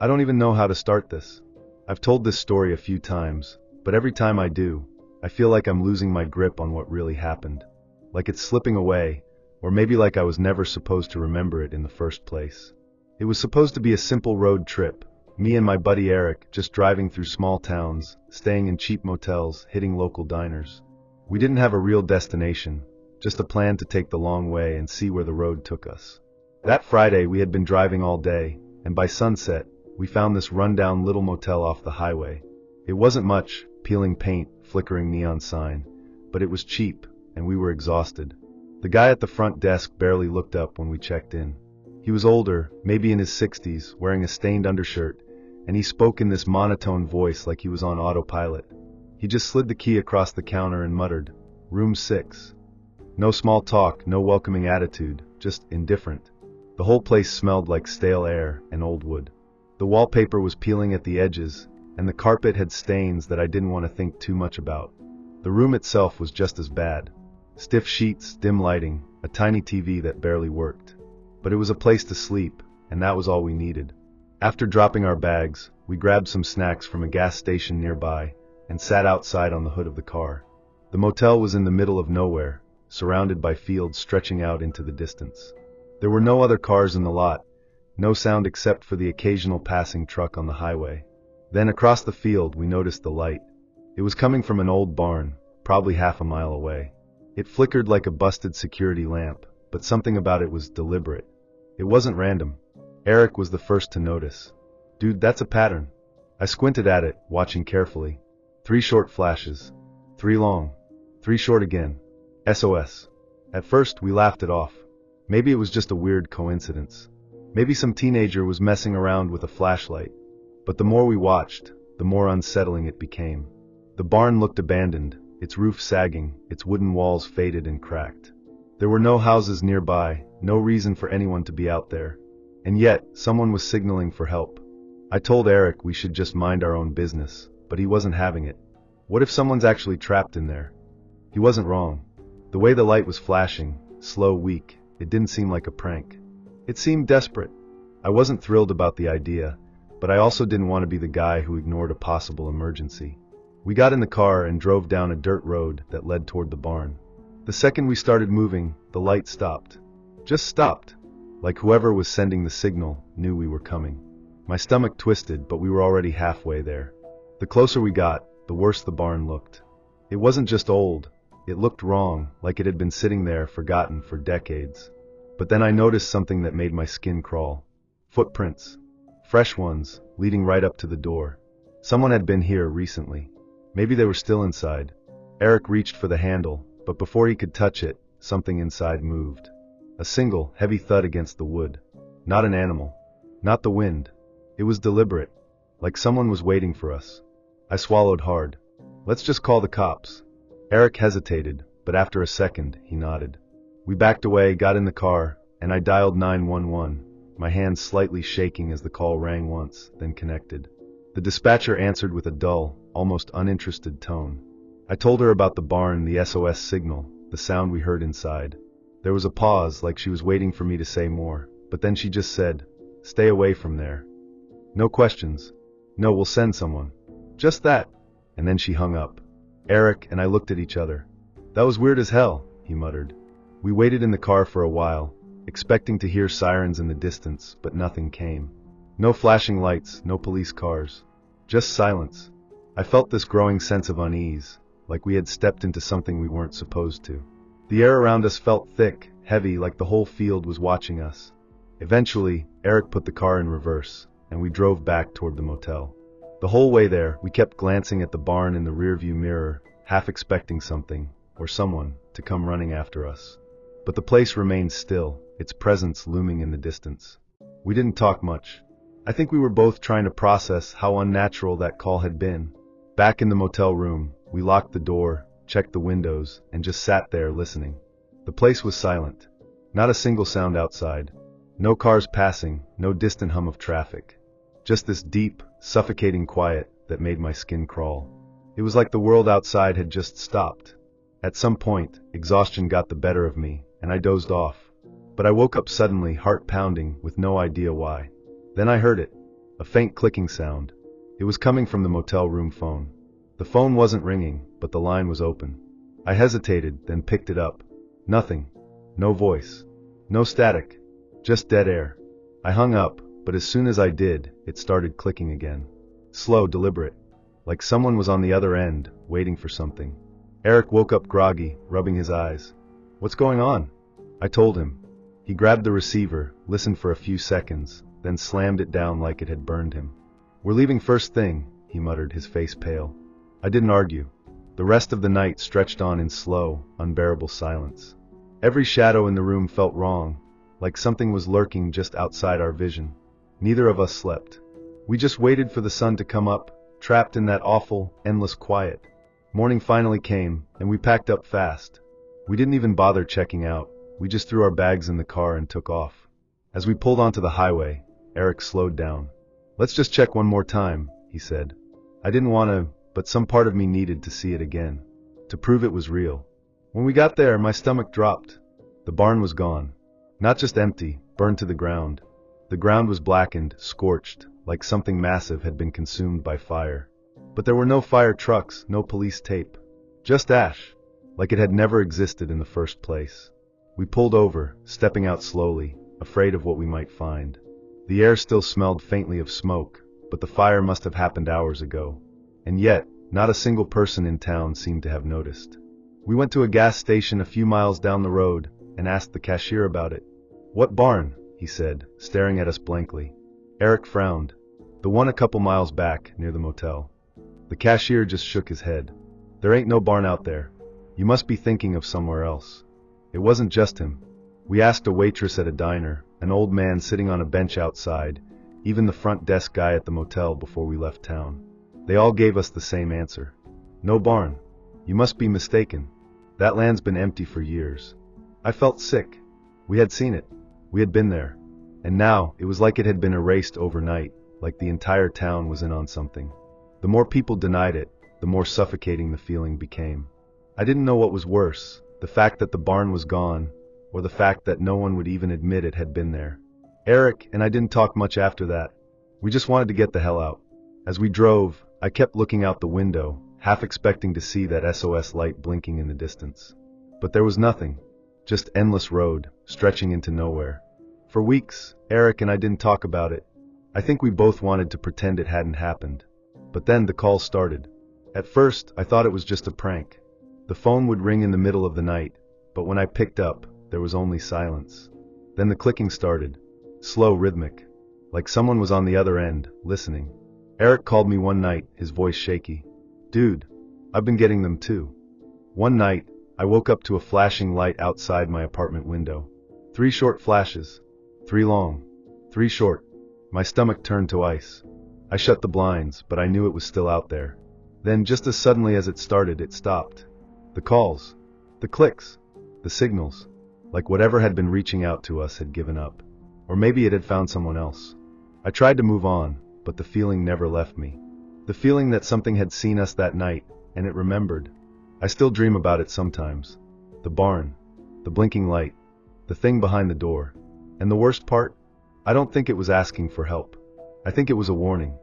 I don't even know how to start this. I've told this story a few times, but every time I do, I feel like I'm losing my grip on what really happened. Like it's slipping away, or maybe like I was never supposed to remember it in the first place. It was supposed to be a simple road trip, me and my buddy Eric just driving through small towns, staying in cheap motels, hitting local diners. We didn't have a real destination, just a plan to take the long way and see where the road took us. That Friday we had been driving all day, and by sunset, we found this rundown little motel off the highway. It wasn't much, peeling paint, flickering neon sign, but it was cheap, and we were exhausted. The guy at the front desk barely looked up when we checked in. He was older, maybe in his 60s, wearing a stained undershirt, and he spoke in this monotone voice like he was on autopilot. He just slid the key across the counter and muttered, "Room 6. No small talk, no welcoming attitude, just indifferent. The whole place smelled like stale air and old wood. The wallpaper was peeling at the edges, and the carpet had stains that I didn't want to think too much about. The room itself was just as bad. Stiff sheets, dim lighting, a tiny TV that barely worked. But it was a place to sleep, and that was all we needed. After dropping our bags, we grabbed some snacks from a gas station nearby and sat outside on the hood of the car. The motel was in the middle of nowhere, surrounded by fields stretching out into the distance. There were no other cars in the lot, no sound except for the occasional passing truck on the highway. Then across the field we noticed the light. It was coming from an old barn, probably half a mile away. It flickered like a busted security lamp, but something about it was deliberate. It wasn't random. Eric was the first to notice. "Dude, that's a pattern." I squinted at it, watching carefully. 3 short flashes. 3 long. 3 short again. SOS. At first, we laughed it off. Maybe it was just a weird coincidence. Maybe some teenager was messing around with a flashlight. But the more we watched, the more unsettling it became. The barn looked abandoned, its roof sagging, its wooden walls faded and cracked. There were no houses nearby, no reason for anyone to be out there. And yet, someone was signaling for help. I told Eric we should just mind our own business, but he wasn't having it. What if someone's actually trapped in there? He wasn't wrong. The way the light was flashing, slow, weak, it didn't seem like a prank. It seemed desperate. I wasn't thrilled about the idea, but I also didn't want to be the guy who ignored a possible emergency. We got in the car and drove down a dirt road that led toward the barn. The second we started moving, the light stopped. Just stopped. Like whoever was sending the signal knew we were coming. My stomach twisted, but we were already halfway there. The closer we got, the worse the barn looked. It wasn't just old. It looked wrong, like it had been sitting there forgotten for decades. But then I noticed something that made my skin crawl. Footprints. Fresh ones, leading right up to the door. Someone had been here recently. Maybe they were still inside. Eric reached for the handle, but before he could touch it, something inside moved. A single, heavy thud against the wood. Not an animal. Not the wind. It was deliberate, like someone was waiting for us. I swallowed hard. "Let's just call the cops." Eric hesitated, but after a second, he nodded. We backed away, got in the car, and I dialed 911, my hands slightly shaking as the call rang once, then connected. The dispatcher answered with a dull, almost uninterested tone. I told her about the barn, the SOS signal, the sound we heard inside. There was a pause, like she was waiting for me to say more, but then she just said, "Stay away from there. No questions. No, we'll send someone." Just that. And then she hung up. Eric and I looked at each other. "That was weird as hell," he muttered. We waited in the car for a while, expecting to hear sirens in the distance, but nothing came. No flashing lights, no police cars. Just silence. I felt this growing sense of unease, like we had stepped into something we weren't supposed to. The air around us felt thick, heavy, like the whole field was watching us. Eventually, Eric put the car in reverse, and we drove back toward the motel. The whole way there, we kept glancing at the barn in the rearview mirror, half expecting something, or someone, to come running after us. But the place remained still, its presence looming in the distance. We didn't talk much. I think we were both trying to process how unnatural that call had been. Back in the motel room, we locked the door, checked the windows, and just sat there listening. The place was silent. Not a single sound outside. No cars passing, no distant hum of traffic. Just this deep, suffocating quiet that made my skin crawl. It was like the world outside had just stopped. At some point, exhaustion got the better of me, and I dozed off. But I woke up suddenly, heart pounding, with no idea why. Then I heard it. A faint clicking sound. It was coming from the motel room phone. The phone wasn't ringing, but the line was open. I hesitated, then picked it up. Nothing. No voice. No static. Just dead air. I hung up, but as soon as I did, it started clicking again. Slow, deliberate. Like someone was on the other end, waiting for something. Eric woke up groggy, rubbing his eyes. "What's going on?" I told him. He grabbed the receiver, listened for a few seconds, then slammed it down like it had burned him. "We're leaving first thing," he muttered, his face pale. I didn't argue. The rest of the night stretched on in slow, unbearable silence. Every shadow in the room felt wrong, like something was lurking just outside our vision. Neither of us slept. We just waited for the sun to come up, trapped in that awful, endless quiet. Morning finally came, and we packed up fast. We didn't even bother checking out. We just threw our bags in the car and took off. As we pulled onto the highway, Eric slowed down. "Let's just check one more time," he said. I didn't want to, but some part of me needed to see it again, to prove it was real. When we got there, my stomach dropped. The barn was gone. Not just empty, burned to the ground. The ground was blackened, scorched, like something massive had been consumed by fire. But there were no fire trucks, no police tape. Just ash, like it had never existed in the first place. We pulled over, stepping out slowly, afraid of what we might find. The air still smelled faintly of smoke, but the fire must have happened hours ago. And yet, not a single person in town seemed to have noticed. We went to a gas station a few miles down the road and asked the cashier about it. "What barn?" he said, staring at us blankly. Eric frowned. "The one a couple miles back, near the motel." The cashier just shook his head. "There ain't no barn out there. You must be thinking of somewhere else." It wasn't just him. We asked a waitress at a diner, an old man sitting on a bench outside, even the front desk guy at the motel before we left town. They all gave us the same answer. "No barn. You must be mistaken. That land's been empty for years." I felt sick. We had seen it. We had been there. And now, it was like it had been erased overnight, like the entire town was in on something. The more people denied it, the more suffocating the feeling became. I didn't know what was worse, the fact that the barn was gone, or the fact that no one would even admit it had been there. Eric and I didn't talk much after that. We just wanted to get the hell out. As we drove, I kept looking out the window, half expecting to see that SOS light blinking in the distance. But there was nothing. Just endless road, stretching into nowhere. For weeks, Eric and I didn't talk about it. I think we both wanted to pretend it hadn't happened. But then the call started. At first, I thought it was just a prank. The phone would ring in the middle of the night, but when I picked up, there was only silence. Then the clicking started. Slow, rhythmic. Like someone was on the other end, listening. Eric called me one night, his voice shaky. "Dude, I've been getting them too." One night, I woke up to a flashing light outside my apartment window. 3 short flashes. 3 long. 3 short. My stomach turned to ice. I shut the blinds, but I knew it was still out there. Then, just as suddenly as it started, it stopped. The calls. The clicks. The signals. Like whatever had been reaching out to us had given up. Or maybe it had found someone else. I tried to move on, but the feeling never left me. The feeling that something had seen us that night, and it remembered. I still dream about it sometimes. The barn. The blinking light. The thing behind the door. And the worst part? I don't think it was asking for help. I think it was a warning.